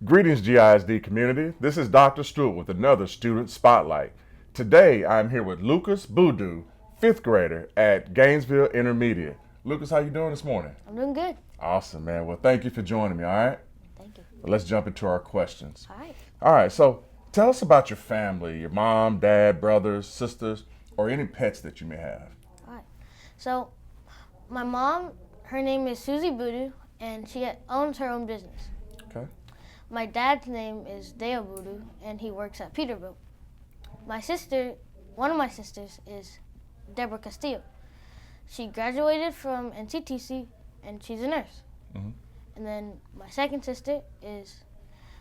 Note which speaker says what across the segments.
Speaker 1: Greetings, GISD community. This is Dr. Stewart with another Student Spotlight. Today, I'm here with Lucas Boodoo, 5th grader at Gainesville Intermediate. Lucas, how you doing this morning?
Speaker 2: I'm doing good.
Speaker 1: Awesome, man. Well, thank you for joining me, all right?
Speaker 2: Thank you.
Speaker 1: Well, let's jump into our questions.
Speaker 2: All right.
Speaker 1: All right, so tell us about your family, your mom, dad, brothers, sisters, or any pets that you may have.
Speaker 2: All right. So, my mom, her name is Susie Boodoo, and she owns her own business.
Speaker 1: Okay.
Speaker 2: My dad's name is Deo Boodoo, and he works at Peterbilt. My sister, one of my sisters, is Deborah Castillo. She graduated from NCTC, and she's a nurse.
Speaker 1: Mm-hmm.
Speaker 2: And then my second sister is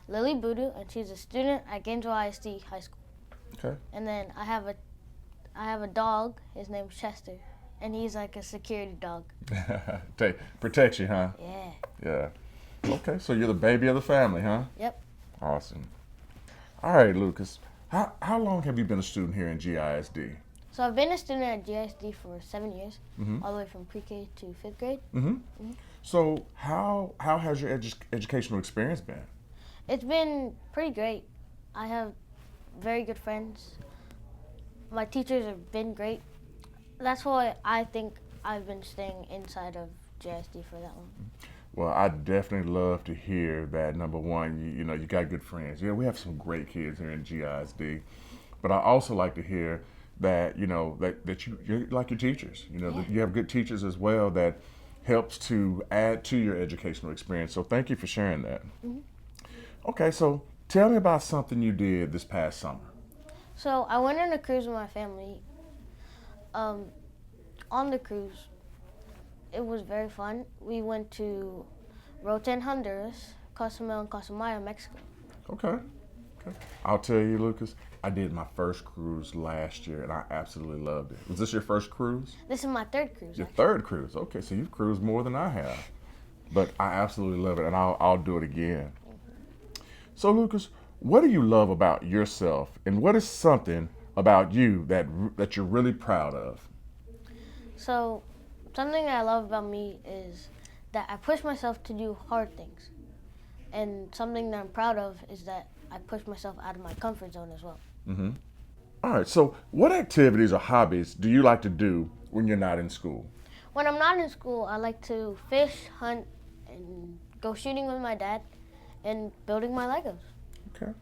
Speaker 2: Lily Boodoo, and she's a student at Gainesville ISD High School.
Speaker 1: Okay.
Speaker 2: And then I have a dog. His name's Chester, and he's like a security dog.
Speaker 1: Protects you, huh?
Speaker 2: Yeah.
Speaker 1: Yeah. Okay, so you're the baby of the family, huh?
Speaker 2: Yep.
Speaker 1: Awesome. All right, Lucas. How long have you been a student here in GISD?
Speaker 2: So I've been a student at GISD for 7 years,
Speaker 1: Mm-hmm.
Speaker 2: all the way from pre-K to 5th grade.
Speaker 1: Mm-hmm. So how has your educational experience been?
Speaker 2: It's been pretty great. I have very good friends. My teachers have been great. That's why I think I've been staying inside of GISD for that long.
Speaker 1: Well, I definitely love to hear that. Number one, you know, you got good friends. Yeah, we have some great kids here in GISD, but I also like to hear that that you're like your teachers. You know,
Speaker 2: Yeah.
Speaker 1: that you have good teachers as well that helps to add to your educational experience. So thank you for sharing that.
Speaker 2: Mm-hmm.
Speaker 1: Okay, so tell me about something you did this past summer.
Speaker 2: So I went on a cruise with my family. On the cruise, it was very fun. We went to Roatan, Honduras, Cozumel, and Cozumel, Mexico.
Speaker 1: Okay. I'll tell you, Lucas, I did my first cruise last year, and I absolutely loved it. Was this your first cruise?
Speaker 2: This is my third cruise.
Speaker 1: Your
Speaker 2: actually.
Speaker 1: third cruise. Okay, so you've cruised more than I have. But I absolutely love it, and I'll do it again. So, Lucas, what do you love about yourself, and what is something about you that you're really proud of?
Speaker 2: So, something that I love about me is that I push myself to do hard things. And something that I'm proud of is that I push myself out of my comfort zone as well.
Speaker 1: Mm-hmm. All right, so what activities or hobbies do you like to do when you're not in school?
Speaker 2: When I'm not in school, I like to fish, hunt, and go shooting with my dad and building my Legos.
Speaker 1: Okay.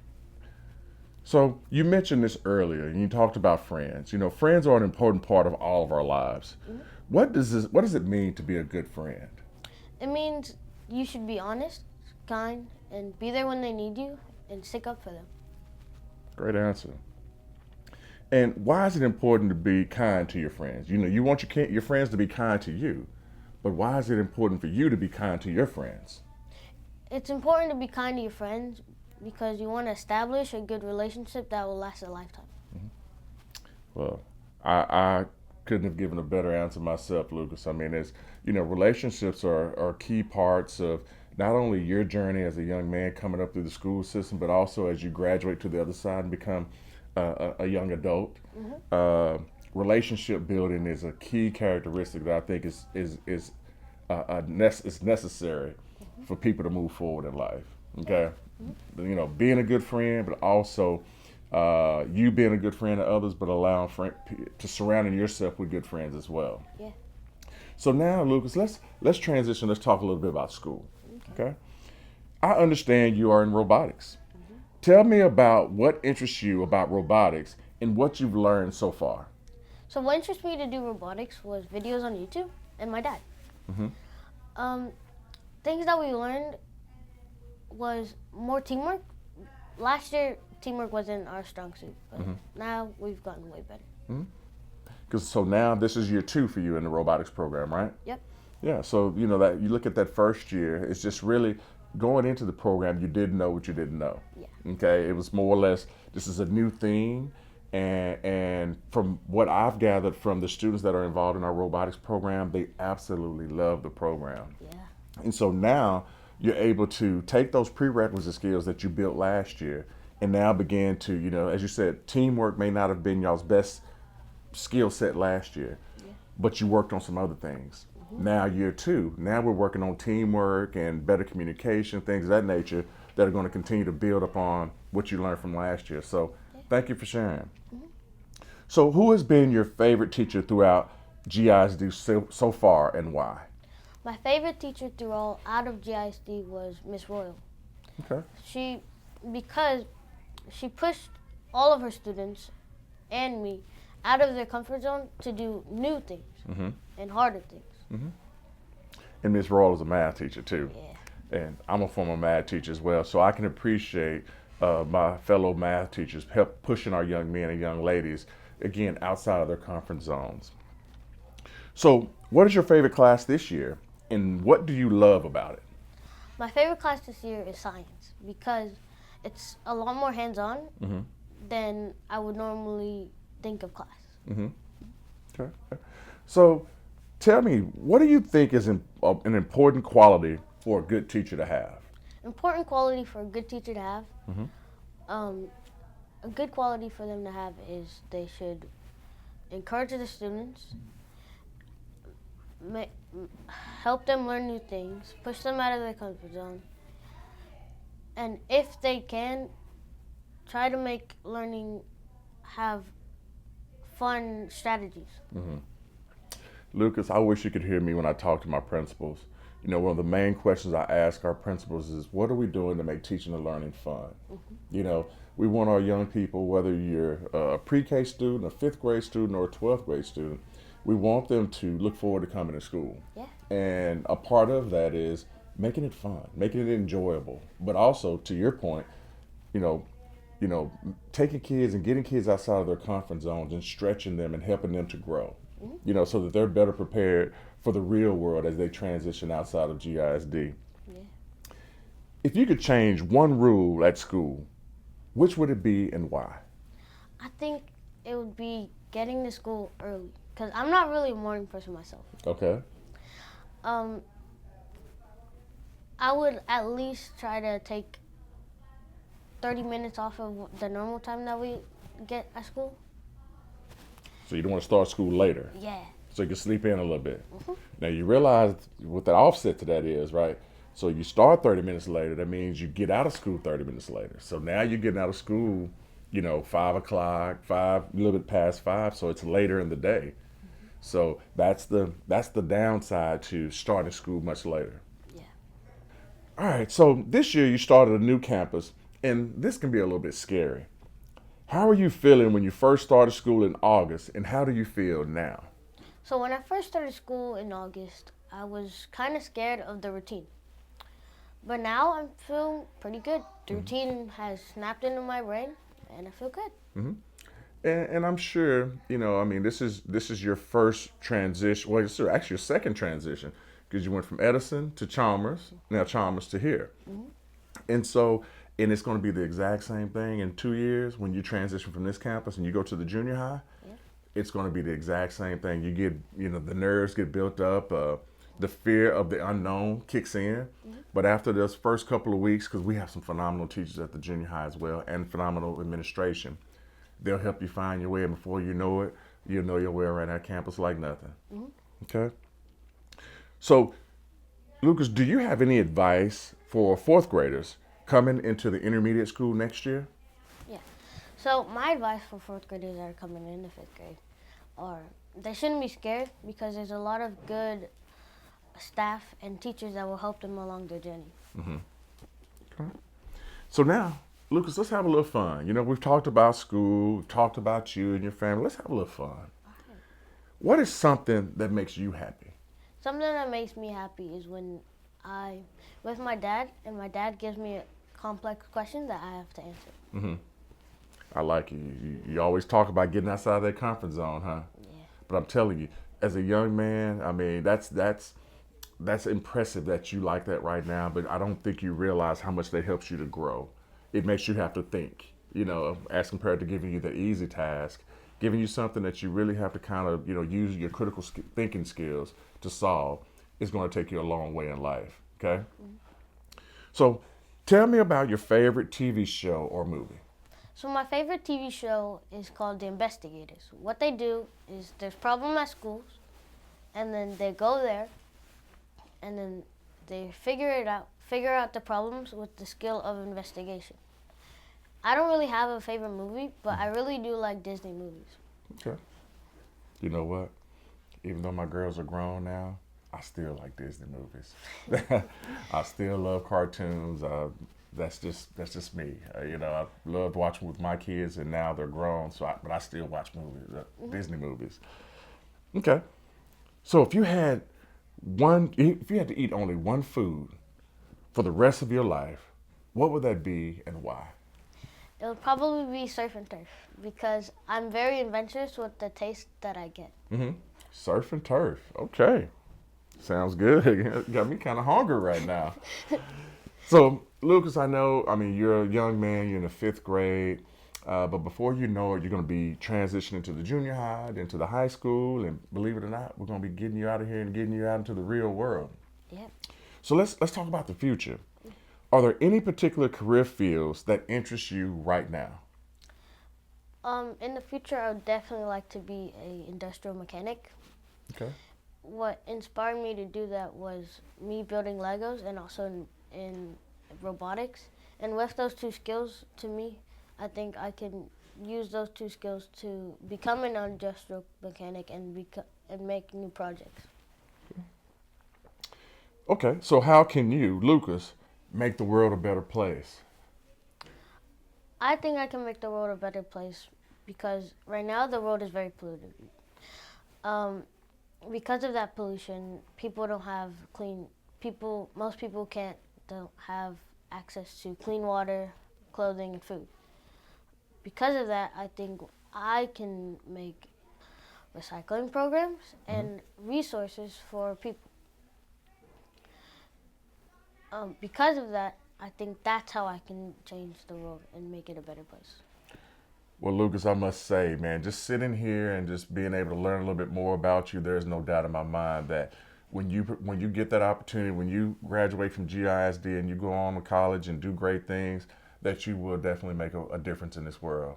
Speaker 1: So you mentioned this earlier, and you talked about friends. You know, friends are an important part of all of our lives.
Speaker 2: Mm-hmm.
Speaker 1: What does it mean to be a good friend?
Speaker 2: It means you should be honest, kind, and be there when they need you and stick up for them.
Speaker 1: Great answer. And why is it important to be kind to your friends? You know, you want your friends to be kind to you, but why is it important for you to be kind to your friends?
Speaker 2: It's important to be kind to your friends because you want to establish a good relationship that will last a lifetime.
Speaker 1: Well, I couldn't have given a better answer myself, Lucas. I mean, relationships are key parts of not only your journey as a young man coming up through the school system, but also as you graduate to the other side and become a young adult.
Speaker 2: Mm-hmm.
Speaker 1: Relationship building is a key characteristic that I think is necessary for people to move forward in life. Okay, you know, being a good friend, but also you being a good friend to others, but allowing to surrounding yourself with good friends as well.
Speaker 2: Yeah.
Speaker 1: So now, Lucas, let's transition. Let's talk a little bit about school. Okay. I understand you are in robotics.
Speaker 2: Mm-hmm.
Speaker 1: Tell me about what interests you about robotics and what you've learned so far.
Speaker 2: So what interested me to do robotics was videos on YouTube and my dad.
Speaker 1: Mm-hmm.
Speaker 2: Things that we learned was more teamwork. Last year, teamwork wasn't our strong suit, but now we've gotten way better.
Speaker 1: So now this is year 2 for you in the robotics program, right?
Speaker 2: Yep.
Speaker 1: Yeah. So you know that you look at that first year, it's just really going into the program. You didn't know what you didn't know.
Speaker 2: Yeah.
Speaker 1: Okay. It was more or less this is a new thing, and from what I've gathered from the students that are involved in our robotics program, they absolutely love the program.
Speaker 2: Yeah.
Speaker 1: And so now you're able to take those prerequisite skills that you built last year and now begin to, you know, as you said, teamwork may not have been y'all's best skill set last year, but you worked on some other things. Now year 2, now we're working on teamwork and better communication, things of that nature. that are going to continue to build upon what you learned from last year. So thank you for sharing. So who has been your favorite teacher throughout GISD so far, and why?
Speaker 2: My favorite teacher out of GISD was Miss Royal.
Speaker 1: Okay.
Speaker 2: Because she pushed all of her students and me out of their comfort zone to do new things and harder things.
Speaker 1: And Miss Royal is a math teacher too.
Speaker 2: Yeah.
Speaker 1: And I'm a former math teacher as well, so I can appreciate my fellow math teachers help pushing our young men and young ladies, again, outside of their comfort zones. So what is your favorite class this year, and what do you love about it?
Speaker 2: My favorite class this year is science because it's a lot more hands-on than I would normally think of class.
Speaker 1: Okay. So tell me, what do you think is an important quality for a good teacher to have?
Speaker 2: Important quality for a good teacher to have, a good quality for them to have is they should encourage the students, help them learn new things, push them out of their comfort zone, and if they can, try to make learning have fun strategies.
Speaker 1: Lucas, I wish you could hear me when I talk to my principals. You know, one of the main questions I ask our principals is, what are we doing to make teaching and learning fun? You know, we want our young people, whether you're a pre-K student, a fifth grade student, or a 12th grade student, we want them to look forward to coming to school.
Speaker 2: Yeah.
Speaker 1: And a part of that is making it fun, making it enjoyable, but also, to your point, you know, taking kids and getting kids outside of their comfort zones and stretching them and helping them to grow, you know, so that they're better prepared for the real world as they transition outside of GISD.
Speaker 2: Yeah.
Speaker 1: If you could change one rule at school, which would it be and why?
Speaker 2: I think it would be getting to school early because I'm not really a morning person myself.
Speaker 1: Okay.
Speaker 2: I would at least try to take 30 minutes off of the normal time that we get at school.
Speaker 1: So you don't want to start school later,
Speaker 2: Yeah.
Speaker 1: so you can sleep in a little bit. Now you realize what the offset to that is, right? So you start 30 minutes later, that means you get out of school 30 minutes later. So now you're getting out of school, you know, 5 o'clock, a little bit past 5, so it's later in the day. So that's the downside to starting school much later.
Speaker 2: Yeah.
Speaker 1: All right, so this year you started a new campus, and this can be a little bit scary. How are you feeling when you first started school in August, and how do you feel now?
Speaker 2: So when I first started school in August, I was kind of scared of the routine. But now I'm feeling pretty good. The routine has snapped into my brain, and I feel good.
Speaker 1: And I'm sure, you know, I mean, this is your first transition. Well, it's actually your second transition because you went from Edison to Chalmers, now Chalmers to here. And so, and it's going to be the exact same thing in 2 years when you transition from this campus and you go to the junior high.
Speaker 2: Yeah.
Speaker 1: It's going to be the exact same thing. You get, you know, the nerves get built up. The fear of the unknown kicks in. But after those first couple of weeks, because we have some phenomenal teachers at the junior high as well and phenomenal administration, they'll help you find your way, and before you know it, you'll know your way around that campus like nothing. Okay? So, Lucas, do you have any advice for fourth graders coming into the intermediate school next year?
Speaker 2: Yeah. So my advice for fourth graders that are coming into fifth grade are they shouldn't be scared because there's a lot of good staff and teachers that will help them along their journey.
Speaker 1: Okay. So now, Lucas, let's have a little fun. You know, we've talked about school, we've talked about you and your family. Let's have a little fun. What is something that makes you happy?
Speaker 2: Something that makes me happy is when with my dad, and my dad gives me a complex question that I have to answer.
Speaker 1: I like you. You always talk about getting outside of that comfort zone, huh?
Speaker 2: Yeah.
Speaker 1: But I'm telling you, as a young man, I mean, that's impressive that you like that right now, but I don't think you realize how much that helps you to grow. It makes you have to think, you know, as compared to giving you the easy task, giving you something that you really have to kind of, you know, use your critical thinking skills to solve is going to take you a long way in life, okay? So tell me about your favorite TV show or movie.
Speaker 2: So my favorite TV show is called The Investigators. What they do is there's problem at schools, and then they go there, and then they figure figure out the problems with the skill of investigation. I don't really have a favorite movie, but I really do like Disney movies.
Speaker 1: Okay. You know what? Even though my girls are grown now, I still like Disney movies. I still love cartoons. That's just me. I loved watching with my kids, and now they're grown. But I still watch movies, Disney movies. Okay. So if you had to eat only one food for the rest of your life, what would that be and why?
Speaker 2: It would probably be surf and turf because I'm very adventurous with the taste that I get.
Speaker 1: Mm-hmm. Surf and turf. Okay. Sounds good. Got me kind of hungry right now. So, Lucas, I mean, you're a young man, you're in the fifth grade, but before you know it, you're going to be transitioning to the junior high, then to the high school, and believe it or not, we're going to be getting you out of here and getting you out into the real world.
Speaker 2: Yep.
Speaker 1: So let's talk about the future. Are there any particular career fields that interest you right now?
Speaker 2: In the future, I would definitely like to be an industrial mechanic.
Speaker 1: Okay.
Speaker 2: What inspired me to do that was me building Legos and also in robotics. And with those two skills, to me, I think I can use those two skills to become an industrial mechanic and make new projects.
Speaker 1: Okay, so how can you, Lucas, make the world a better place?
Speaker 2: I think I can make the world a better place because right now the world is very polluted. Because of that pollution, people don't have most people don't have access to clean water, clothing, and food. Because of that, I think I can make recycling programs and resources for people. Because of that, I think that's how I can change the world and make it a better place.
Speaker 1: Well, Lucas, I must say, man, just sitting here and just being able to learn a little bit more about you, there's no doubt in my mind that when you get that opportunity, when you graduate from GISD and you go on to college and do great things, that you will definitely make a difference in this world.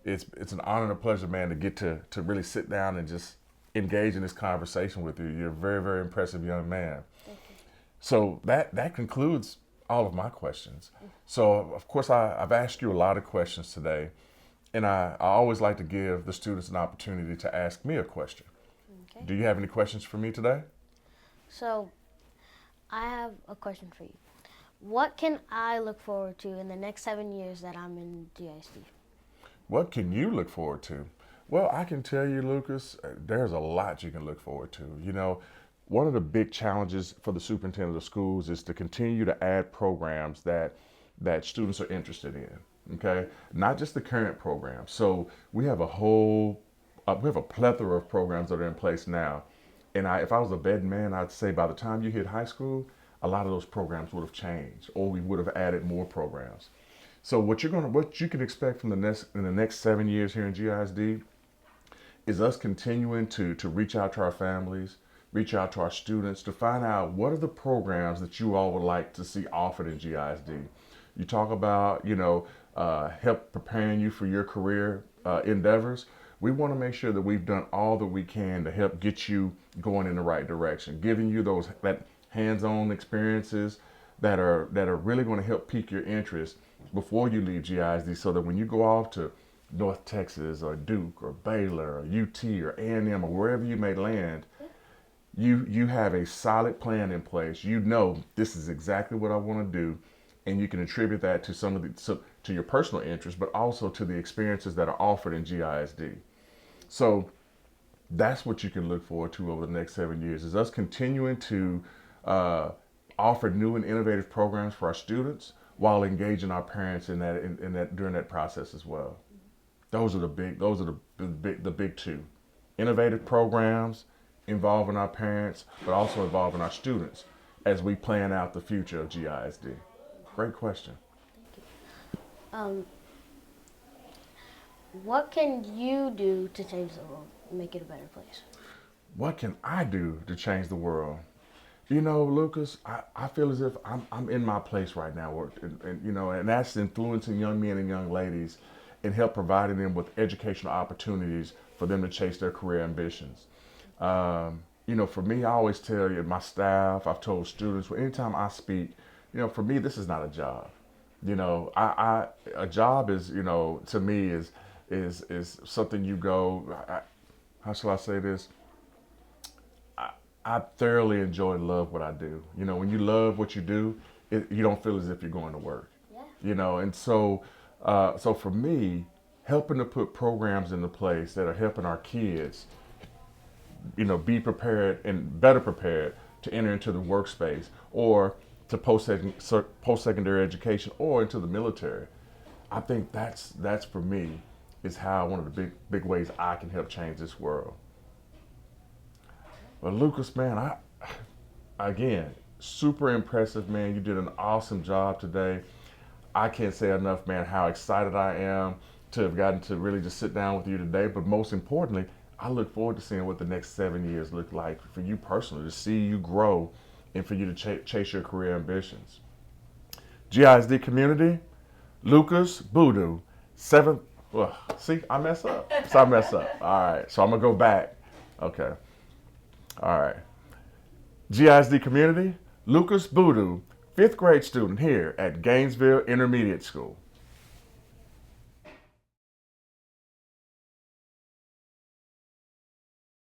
Speaker 1: It's an honor and a pleasure, man, to get to really sit down and just engage in this conversation with you. You're a very, very impressive young man.
Speaker 2: Thank you.
Speaker 1: So that concludes all of my questions. So, of course, I've asked you a lot of questions today, and I always like to give the students an opportunity to ask me a question.
Speaker 2: Okay.
Speaker 1: Do you have any questions for me today?
Speaker 2: So, I have a question for you. What can I look forward to in the next 7 years that I'm in GISD?
Speaker 1: What can you look forward to? Well, I can tell you, Lucas, there's a lot you can look forward to. One of the big challenges for the superintendent of schools is to continue to add programs that students are interested in. Okay, not just the current programs. So we have we have a plethora of programs that are in place now. And if I was a betting man, I'd say by the time you hit high school, a lot of those programs would have changed, or we would have added more programs. So what you can expect from in the next 7 years here in GISD is us continuing to reach out to our families, reach out to our students to find out what are the programs that you all would like to see offered in GISD. You talk about, help preparing you for your career endeavors. We want to make sure that we've done all that we can to help get you going in the right direction, giving you that hands-on experiences that are really going to help pique your interest before you leave GISD, so that when you go off to North Texas or Duke or Baylor or UT or A&M or wherever you may land, you have a solid plan in place. You know this is exactly what I want to do, and you can attribute that to to your personal interests, but also to the experiences that are offered in GISD. So that's what you can look forward to over the next 7 years, is us continuing to offer new and innovative programs for our students while engaging our parents in that during that process as well. Those are the big two. Innovative programs involving our parents, but also involving our students as we plan out the future of GISD. Great question.
Speaker 2: Thank you. What can you do to change the world and make it a better place?
Speaker 1: What can I do to change the world? Lucas, I feel as if I'm in my place right now, and that's influencing young men and young ladies and help providing them with educational opportunities for them to chase their career ambitions. For me, I always tell you, my staff, I've told students, anytime I speak, for me, this is not a job. A job is, to me is something you go. How shall I say this? I thoroughly enjoy and love what I do. When you love what you do, you don't feel as if you're going to work. And so for me, helping to put programs into place that are helping our kids, be prepared and better prepared to enter into the workspace or to post-secondary education or into the military. I think that's for me is how one of the big ways I can help change this world. But Lucas, man, again, super impressive, man. You did an awesome job today. I can't say enough, man, how excited I am to have gotten to really just sit down with you today. But most importantly, I look forward to seeing what the next 7 years look like for you personally, to see you grow and for you to chase your career ambitions. GISD community, Lucas Boodoo, see, I mess up. All right, so I'm going to go back. Okay. All right. GISD community, Lucas Boodoo, 5th grade student here at Gainesville Intermediate School.